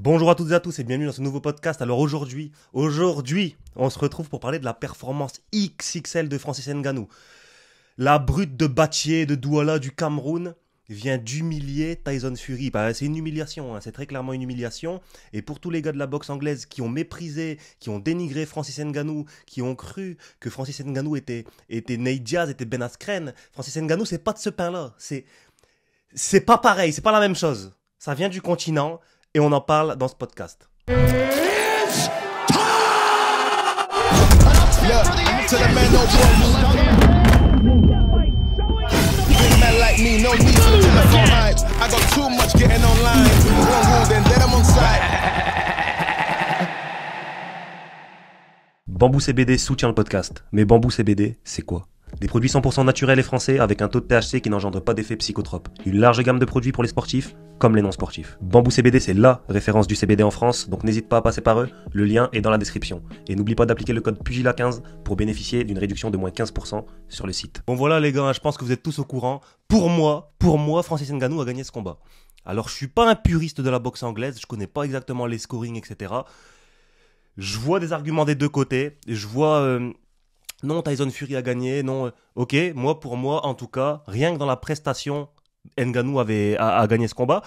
Bonjour à toutes et à tous et bienvenue dans ce nouveau podcast. Alors aujourd'hui, on se retrouve pour parler de la performance XXL de Francis Ngannou. La brute de Batchier de Douala du Cameroun vient d'humilier Tyson Fury. Bah, c'est une humiliation, c'est très clairement une humiliation. Et pour tous les gars de la boxe anglaise qui ont méprisé, qui ont dénigré Francis Ngannou, qui ont cru que Francis Ngannou était Nate Diaz, était Ben Askren, Francis Ngannou c'est pas de ce pain-là. C'est pas pareil, c'est pas la même chose. Ça vient du continent. Et on en parle dans ce podcast. Bamboo CBD soutient le podcast. Mais Bamboo CBD, c'est quoi ? Des produits 100% naturels et français avec un taux de THC qui n'engendre pas d'effets psychotropes. Une large gamme de produits pour les sportifs comme les non-sportifs. Bamboo CBD, c'est LA référence du CBD en France, donc n'hésite pas à passer par eux, le lien est dans la description. Et n'oublie pas d'appliquer le code PUGILA15 pour bénéficier d'une réduction de moins 15% sur le site. Bon voilà les gars, je pense que vous êtes tous au courant. Pour moi, Francis Ngannou a gagné ce combat. Alors je suis pas un puriste de la boxe anglaise, je connais pas exactement les scorings, etc. Je vois des arguments des deux côtés, je vois... Non, Tyson Fury a gagné, non, ok, pour moi, en tout cas, rien que dans la prestation, Ngannou a gagné ce combat.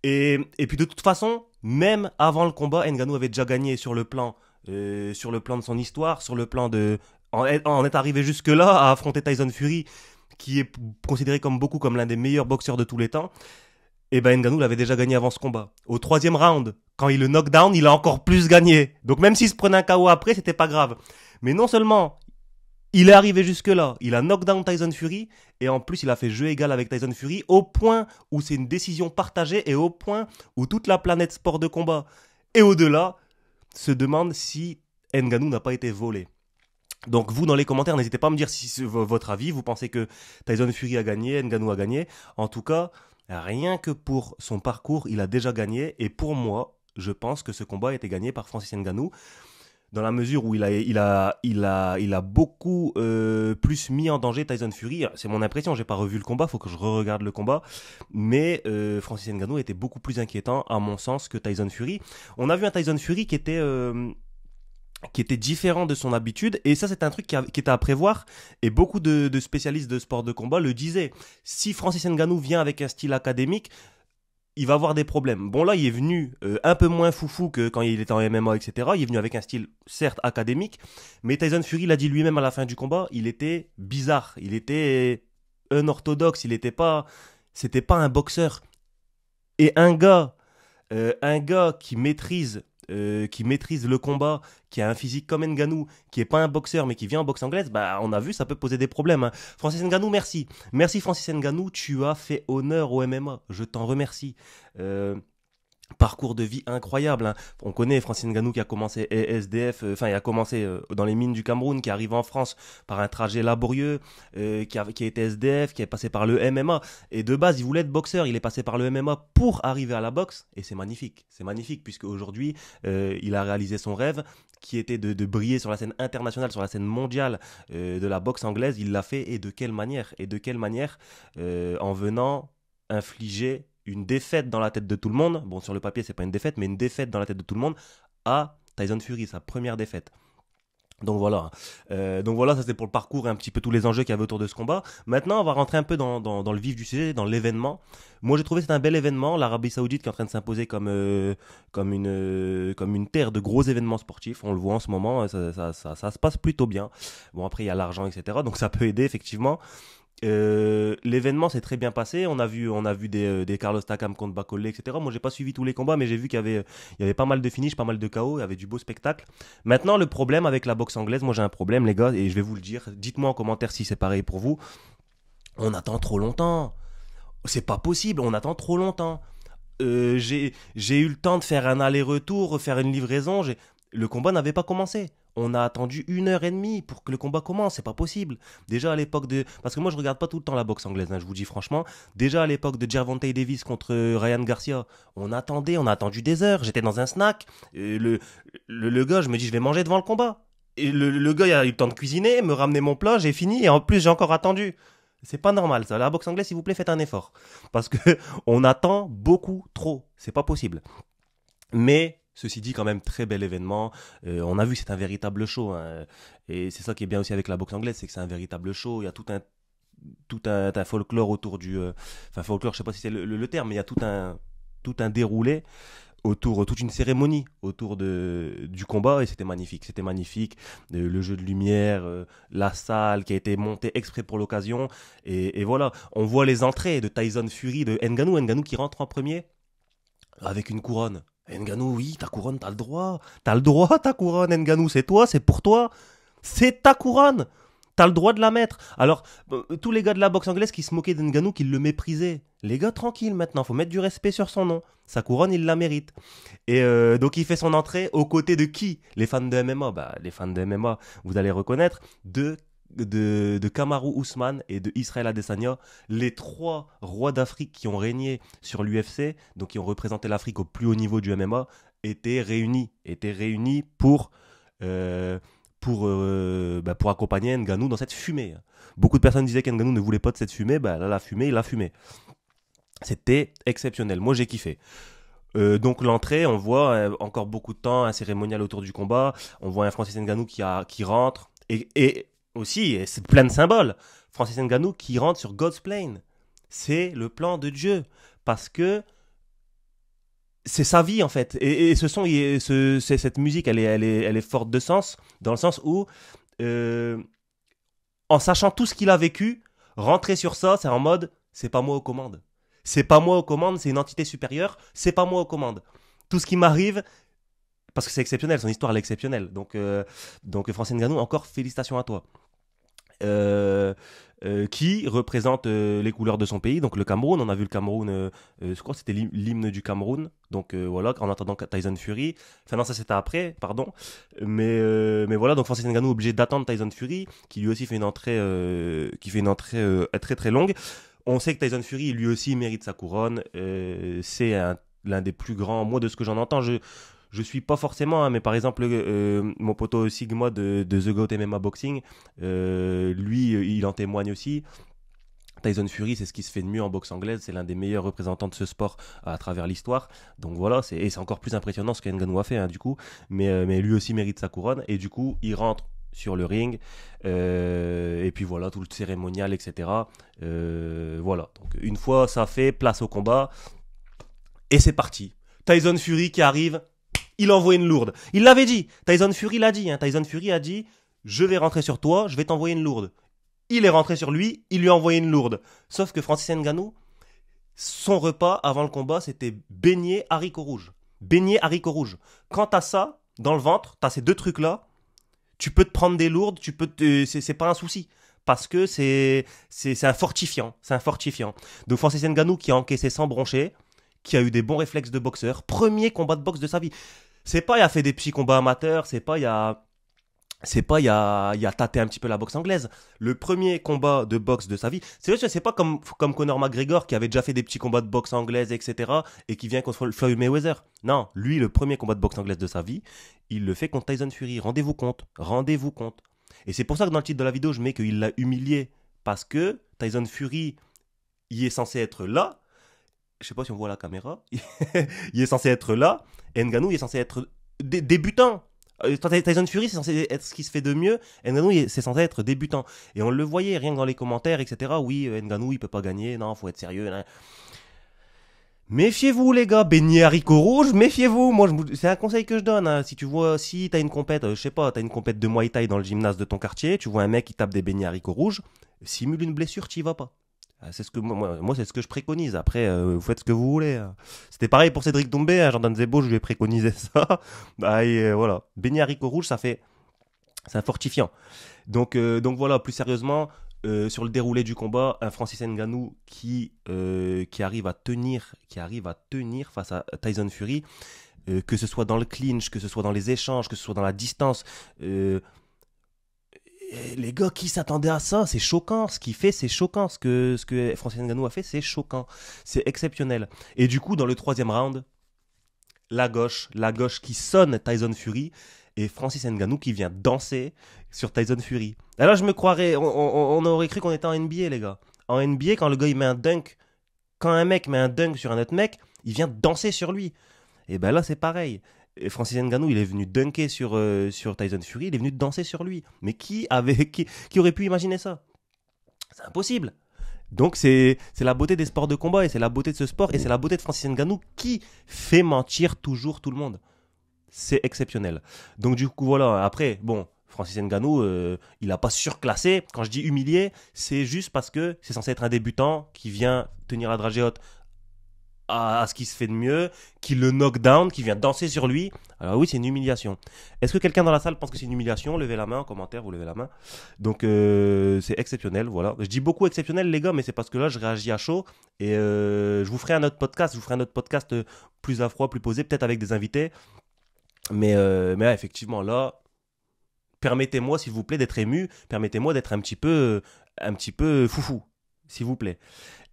Et puis de toute façon, même avant le combat, Ngannou avait déjà gagné sur le plan de son histoire, sur le plan de... En est arrivé jusque-là à affronter Tyson Fury, qui est considéré comme l'un des meilleurs boxeurs de tous les temps. Et ben Ngannou l'avait déjà gagné avant ce combat. Au troisième round, quand il le knockdown, il a encore plus gagné. Donc même s'il se prenait un KO après, c'était pas grave. Mais non seulement... il est arrivé jusque-là, il a knockdown Tyson Fury, et en plus il a fait jeu égal avec Tyson Fury, au point où c'est une décision partagée, et au point où toute la planète sport de combat, et au-delà, se demande si Ngannou n'a pas été volé. Donc vous, dans les commentaires, n'hésitez pas à me dire si c'est votre avis, vous pensez que Tyson Fury a gagné, Ngannou a gagné. En tout cas, rien que pour son parcours, il a déjà gagné, et pour moi, je pense que ce combat a été gagné par Francis Ngannou, dans la mesure où il a beaucoup plus mis en danger Tyson Fury. C'est mon impression, j'ai pas revu le combat, faut que je re-regarde le combat. Mais Francis Ngannou était beaucoup plus inquiétant, à mon sens, que Tyson Fury. On a vu un Tyson Fury qui était différent de son habitude, et ça c'est un truc qui était à prévoir, et beaucoup de spécialistes de sport de combat le disaient. Si Francis Ngannou vient avec un style académique, il va avoir des problèmes. Bon là, il est venu un peu moins foufou que quand il était en MMA, etc. Il est venu avec un style, certes, académique, mais Tyson Fury l'a dit lui-même à la fin du combat, il était bizarre, il était unorthodoxe, c'était pas un boxeur. Et un gars qui maîtrise le combat, qui a un physique comme Ngannou, qui est pas un boxeur mais qui vient en boxe anglaise, bah on a vu, ça peut poser des problèmes. Hein. Francis Ngannou, merci. Merci Francis Ngannou, tu as fait honneur au MMA. Je t'en remercie. Parcours de vie incroyable. Hein. On connaît Francis Ngannou qui a commencé SDF, il a commencé dans les mines du Cameroun, qui arrive en France par un trajet laborieux, qui a été SDF, qui est passé par le MMA. Et de base, il voulait être boxeur, il est passé par le MMA pour arriver à la boxe. Et c'est magnifique. C'est magnifique puisque aujourd'hui, il a réalisé son rêve, qui était de briller sur la scène internationale, sur la scène mondiale de la boxe anglaise. Il l'a fait, et de quelle manière ? En venant infliger une défaite dans la tête de tout le monde, bon sur le papier c'est pas une défaite, mais une défaite dans la tête de tout le monde à Tyson Fury, sa première défaite. Donc voilà, ça c'était pour le parcours et un petit peu tous les enjeux qu'il y avait autour de ce combat. Maintenant on va rentrer un peu dans le vif du sujet, dans l'événement. Moi j'ai trouvé que c'était un bel événement, l'Arabie Saoudite qui est en train de s'imposer comme une terre de gros événements sportifs. On le voit en ce moment, ça se passe plutôt bien. Bon après il y a l'argent, etc. Donc ça peut aider effectivement. L'événement s'est très bien passé. On a vu des Carlos Takam contre Bacolé, etc. Moi j'ai pas suivi tous les combats, mais j'ai vu qu'il y avait pas mal de finishes, pas mal de KO, il y avait du beau spectacle. Maintenant le problème avec la boxe anglaise, moi j'ai un problème les gars, et je vais vous le dire, dites-moi en commentaire si c'est pareil pour vous. On attend trop longtemps, c'est pas possible, on attend trop longtemps. J'ai eu le temps de faire un aller-retour, faire une livraison, le combat n'avait pas commencé. On a attendu 1h30 pour que le combat commence, c'est pas possible. Déjà à l'époque de... Parce que moi je regarde pas tout le temps la boxe anglaise, hein, je vous dis franchement. Déjà à l'époque de Gervonta Davis contre Ryan Garcia, on a attendu des heures, j'étais dans un snack. Le gars, je me dis je vais manger devant le combat. Et le gars il a eu le temps de cuisiner, me ramener mon plat, j'ai fini, et en plus j'ai encore attendu. C'est pas normal ça, la boxe anglaise s'il vous plaît faites un effort. Parce que on attend beaucoup trop, c'est pas possible. Mais, ceci dit, quand même, très bel événement. On a vu que c'est un véritable show, hein. Et c'est ça qui est bien aussi avec la boxe anglaise, c'est que c'est un véritable show. Il y a tout un folklore autour du... Enfin, folklore, je sais pas si c'est le terme, mais il y a tout un déroulé autour, toute une cérémonie autour du combat, et c'était magnifique. C'était magnifique. Le jeu de lumière, la salle qui a été montée exprès pour l'occasion. Et voilà, on voit les entrées de Tyson Fury, de Ngannou. Ngannou qui rentre en premier avec une couronne. Ngannou, oui, ta couronne, t'as le droit. T'as le droit, ta couronne, Ngannou. C'est toi, c'est pour toi. C'est ta couronne. T'as le droit de la mettre. Alors, tous les gars de la boxe anglaise qui se moquaient d'Ngannou, qui le méprisaient. Les gars, tranquille maintenant, faut mettre du respect sur son nom. Sa couronne, il la mérite. Et donc, il fait son entrée aux côtés de qui? Les fans de MMA. Bah, les fans de MMA, vous allez reconnaître, de Kamaru Usman et de Israel Adesanya, les trois rois d'Afrique qui ont régné sur l'UFC, donc qui ont représenté l'Afrique au plus haut niveau du MMA, étaient réunis pour accompagner Ngannou dans cette fumée. Beaucoup de personnes disaient qu'Ngannou ne voulait pas de cette fumée, bah là la fumée, il a fumé. C'était exceptionnel, moi j'ai kiffé. Donc l'entrée, on voit encore beaucoup de temps, un cérémonial autour du combat, on voit un Francis Ngannou qui rentre, et aussi, et c'est plein de symboles, Francis Ngannou qui rentre sur God's Plane. C'est le plan de Dieu, parce que c'est sa vie en fait. Et cette musique, elle est forte de sens, dans le sens où, euh, en sachant tout ce qu'il a vécu, rentrer sur ça, c'est en mode, c'est pas moi aux commandes. C'est pas moi aux commandes, c'est une entité supérieure, c'est pas moi aux commandes. Tout ce qui m'arrive, parce que c'est exceptionnel, son histoire elle est exceptionnelle. Donc Francis Ngannou, encore félicitations à toi. euh, qui représente les couleurs de son pays, donc le Cameroun. On a vu le Cameroun, je crois que c'était l'hymne du Cameroun. Donc voilà, en attendant Tyson Fury. Enfin non, ça c'était après, pardon. Mais voilà, donc Francis Ngannou obligé d'attendre Tyson Fury, qui lui aussi fait une entrée, très très longue. On sait que Tyson Fury, lui aussi, mérite sa couronne. C'est l'un des plus grands. Moi, de ce que j'en entends, je suis pas forcément, hein, mais par exemple, mon poteau Sigma de The Goat MMA Boxing, lui, il en témoigne aussi. Tyson Fury, c'est ce qui se fait de mieux en boxe anglaise. C'est l'un des meilleurs représentants de ce sport à travers l'histoire. Donc voilà, et c'est encore plus impressionnant ce qu'Ngannou a fait, hein, du coup. Mais lui aussi mérite sa couronne. Et du coup, il rentre sur le ring. Et puis voilà, tout le cérémonial, etc. Voilà. Donc une fois ça fait, place au combat. Et c'est parti. Tyson Fury qui arrive, il envoie une lourde. Il l'avait dit. Tyson Fury l'a dit. Hein. Tyson Fury a dit, je vais rentrer sur toi, je vais t'envoyer une lourde. Il est rentré sur lui, il lui a envoyé une lourde. Sauf que Francis Ngannou, son repas avant le combat, c'était beignet haricots rouges. Beignet haricots rouges. Quand t'as ça dans le ventre, t'as ces deux trucs-là, tu peux te prendre des lourdes, c'est pas un souci. Parce que c'est un fortifiant. C'est un fortifiant. Donc Francis Ngannou qui a encaissé sans broncher, qui a eu des bons réflexes de boxeur. Premier combat de boxe de sa vie. C'est pas il a fait des petits combats amateurs, il a tâté un petit peu la boxe anglaise. Le premier combat de boxe de sa vie, c'est vrai que c'est pas comme Conor McGregor qui avait déjà fait des petits combats de boxe anglaise, etc. et qui vient contre Floyd Mayweather. Non, lui, le premier combat de boxe anglaise de sa vie, il le fait contre Tyson Fury. Rendez-vous compte, rendez-vous compte. Et c'est pour ça que dans le titre de la vidéo, je mets qu'il l'a humilié. Parce que Tyson Fury, il est censé être là. Je sais pas si on voit la caméra. Il est censé être là. Et Ngannou, il est censé être débutant. Tyson Fury, c'est censé être ce qui se fait de mieux. Ngannou, c'est censé être débutant. Et on le voyait rien que dans les commentaires, etc. Oui, Ngannou, il peut pas gagner. Non, faut être sérieux. Hein. Méfiez-vous, les gars. Beignets haricots rouges, méfiez-vous. Moi, c'est un conseil que je donne. Hein. Si t'as une compète, je sais pas, t'as une compète de Muay Thai dans le gymnase de ton quartier, tu vois un mec qui tape des beignets haricots rouges, simule une blessure, t'y vas pas. C'est ce que moi, c'est ce que je préconise. Après, vous faites ce que vous voulez. Hein. C'était pareil pour Cédric Doumbé, hein, Jordan Zebo, je lui ai préconisé ça. Bah, et, voilà, beignet haricots rouges, c'est un fortifiant. Donc voilà, plus sérieusement, sur le déroulé du combat, un Francis Ngannou qui arrive à tenir face à Tyson Fury, que ce soit dans le clinch, que ce soit dans les échanges, que ce soit dans la distance. Les gars, qui s'attendaient à ça? C'est choquant. Ce qu'il fait, c'est choquant. Ce que Francis Ngannou a fait, c'est choquant. C'est exceptionnel. Et du coup, dans le troisième round, la gauche qui sonne Tyson Fury et Francis Ngannou qui vient danser sur Tyson Fury. Et là, je me croirais, on aurait cru qu'on était en NBA, les gars. En NBA, quand le gars il met un dunk, quand un mec met un dunk sur un autre mec, il vient danser sur lui. Et ben là, c'est pareil. Et Francis Ngannou, il est venu dunker sur Tyson Fury, il est venu danser sur lui. Mais qui aurait pu imaginer ça? C'est impossible. Donc c'est la beauté des sports de combat et c'est la beauté de ce sport et c'est la beauté de Francis Ngannou qui fait mentir toujours tout le monde. C'est exceptionnel. Donc du coup voilà, après bon, Francis Ngannou, il n'a pas surclassé. Quand je dis humilié, c'est juste parce que c'est censé être un débutant qui vient tenir la dragée haute à ce qui se fait de mieux, qui le knock down, qui vient danser sur lui. Alors oui, c'est une humiliation. Est-ce que quelqu'un dans la salle pense que c'est une humiliation? Levez la main en commentaire, vous levez la main. Donc c'est exceptionnel, voilà. Je dis beaucoup exceptionnel les gars, mais c'est parce que là je réagis à chaud et je vous ferai un autre podcast, plus à froid, plus posé, peut-être avec des invités. Mais là, effectivement là, permettez-moi s'il vous plaît d'être ému, permettez-moi d'être un petit peu foufou, s'il vous plaît.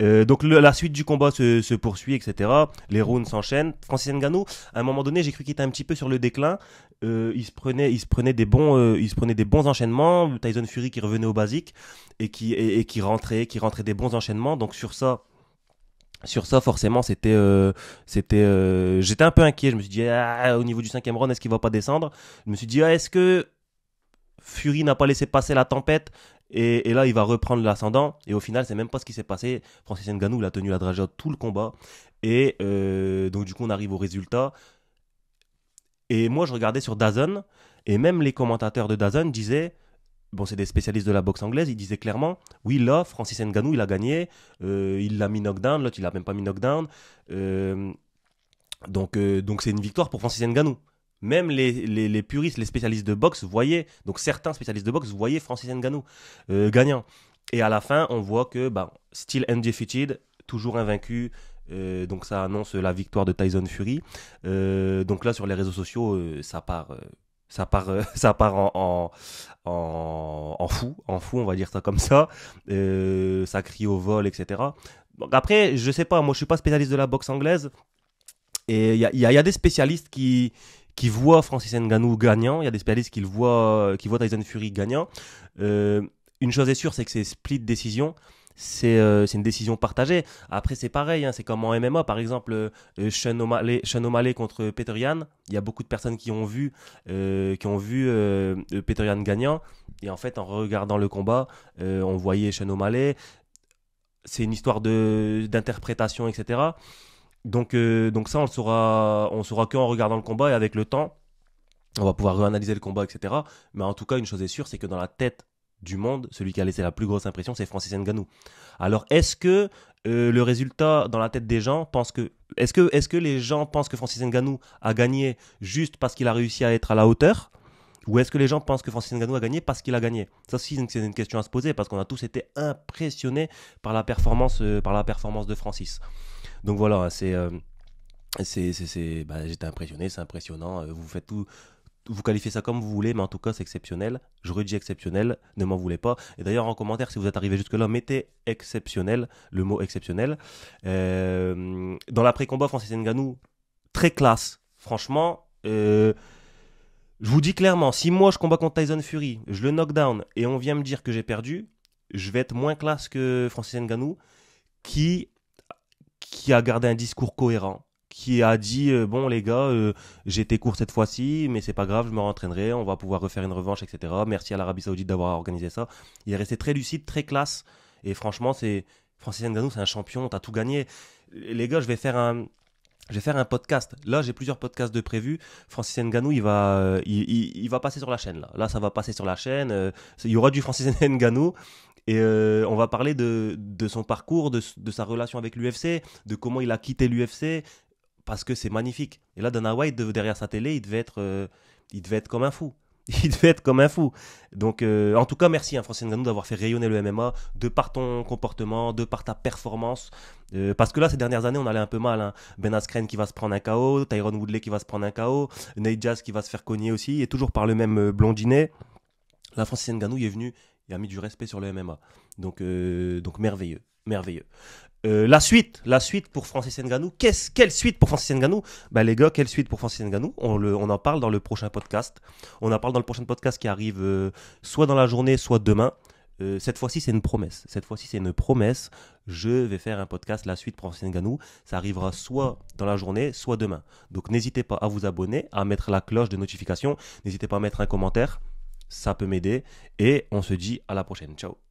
Donc la suite du combat se poursuit, etc. Les rounds s'enchaînent. Francis Ngannou, à un moment donné, j'ai cru qu'il était un petit peu sur le déclin. Il se prenait des bons enchaînements. Tyson Fury qui revenait au basique et qui rentrait des bons enchaînements. Donc sur ça, forcément, j'étais un peu inquiet. Je me suis dit, au niveau du 5e round, est-ce qu'il va pas descendre? Je me suis dit, est-ce que Fury n'a pas laissé passer la tempête et là il va reprendre l'ascendant et au final c'est même pas ce qui s'est passé. Francis Ngannou il a tenu la dragée haute tout le combat et donc du coup on arrive au résultat et moi je regardais sur DAZN et même les commentateurs de DAZN disaient, bon c'est des spécialistes de la boxe anglaise, ils disaient clairement oui là Francis Ngannou il a gagné, il l'a mis knockdown, l'autre il a même pas mis knockdown, donc c'est une victoire pour Francis Ngannou. Même les puristes, les spécialistes de boxe voyaient, donc certains spécialistes de boxe voyaient Francis Ngannou gagnant. Et à la fin, on voit que still undefeated, toujours invaincu. Donc ça annonce la victoire de Tyson Fury. Donc là sur les réseaux sociaux, ça part en fou, on va dire ça comme ça. Ça crie au vol, etc. Donc après, je sais pas, moi je suis pas spécialiste de la boxe anglaise. Et il y a des spécialistes qui voient Francis Ngannou gagnant, il y a des spécialistes qui voient Tyson Fury gagnant. Une chose est sûre, c'est que c'est split décision. C'est une décision partagée. Après, c'est pareil, hein, c'est comme en MMA, par exemple, Sean O'Malley contre Petr Yan. Il y a beaucoup de personnes qui ont vu Petr Yan gagnant. Et en fait, en regardant le combat, on voyait Sean O'Malley. C'est une histoire d'interprétation, etc. Donc ça, on le saura qu'en regardant le combat et avec le temps, on va pouvoir réanalyser le combat, etc. Mais en tout cas, une chose est sûre, c'est que dans la tête du monde, celui qui a laissé la plus grosse impression, c'est Francis Ngannou. Alors, est-ce que le résultat dans la tête des gens est-ce que les gens pensent que Francis Ngannou a gagné juste parce qu'il a réussi à être à la hauteur? Ou est-ce que les gens pensent que Francis Ngannou a gagné parce qu'il a gagné? Ça aussi, c'est une question à se poser parce qu'on a tous été impressionnés par la performance de Francis. Donc voilà, j'étais impressionné, c'est impressionnant. Vous faites tout, vous qualifiez ça comme vous voulez, mais en tout cas, c'est exceptionnel. Je redis exceptionnel, ne m'en voulez pas. Et d'ailleurs, en commentaire, si vous êtes arrivé jusque-là, mettez exceptionnel, le mot exceptionnel. Dans l'après-combat, Francis Ngannou, très classe. Franchement, je vous dis clairement, si moi je combats contre Tyson Fury, je le knockdown et on vient me dire que j'ai perdu, je vais être moins classe que Francis Ngannou qui a gardé un discours cohérent, qui a dit bon les gars, j'ai été court cette fois-ci, mais c'est pas grave, je me rentraînerai, on va pouvoir refaire une revanche, etc. Merci à l'Arabie Saoudite d'avoir organisé ça. Il est resté très lucide, très classe, et franchement, Francis Ngannou, c'est un champion, t'as tout gagné. Les gars, je vais faire un podcast. Là, j'ai plusieurs podcasts de prévus. Francis Ngannou, il va passer sur la chaîne. Là, ça va passer sur la chaîne. Il y aura du Francis Ngannou. Et on va parler de son parcours, de sa relation avec l'UFC, de comment il a quitté l'UFC, parce que c'est magnifique. Et là, Dana White, derrière sa télé, il devait être comme un fou. Il devait être comme un fou. Donc, en tout cas, merci Francis Ngannou d'avoir fait rayonner le MMA, de par ton comportement, de par ta performance. Parce que là, ces dernières années, on allait un peu mal. Hein. Ben Askren qui va se prendre un KO, Tyron Woodley qui va se prendre un KO, Nate Diaz qui va se faire cogner aussi, et toujours par le même blondinet. Là, Francis Ngannou, il est venu, il a mis du respect sur le MMA. Donc merveilleux. La suite pour Francis Ngannou. Quelle suite pour Francis Ngannou? Les gars, quelle suite pour Francis Ngannou? On en parle dans le prochain podcast. On en parle dans le prochain podcast qui arrive soit dans la journée, soit demain. cette fois-ci, c'est une promesse. Cette fois-ci, c'est une promesse. Je vais faire un podcast, la suite pour Nganou. Ça arrivera soit dans la journée, soit demain. Donc, n'hésitez pas à vous abonner, à mettre la cloche de notification. N'hésitez pas à mettre un commentaire. Ça peut m'aider. Et on se dit à la prochaine. Ciao.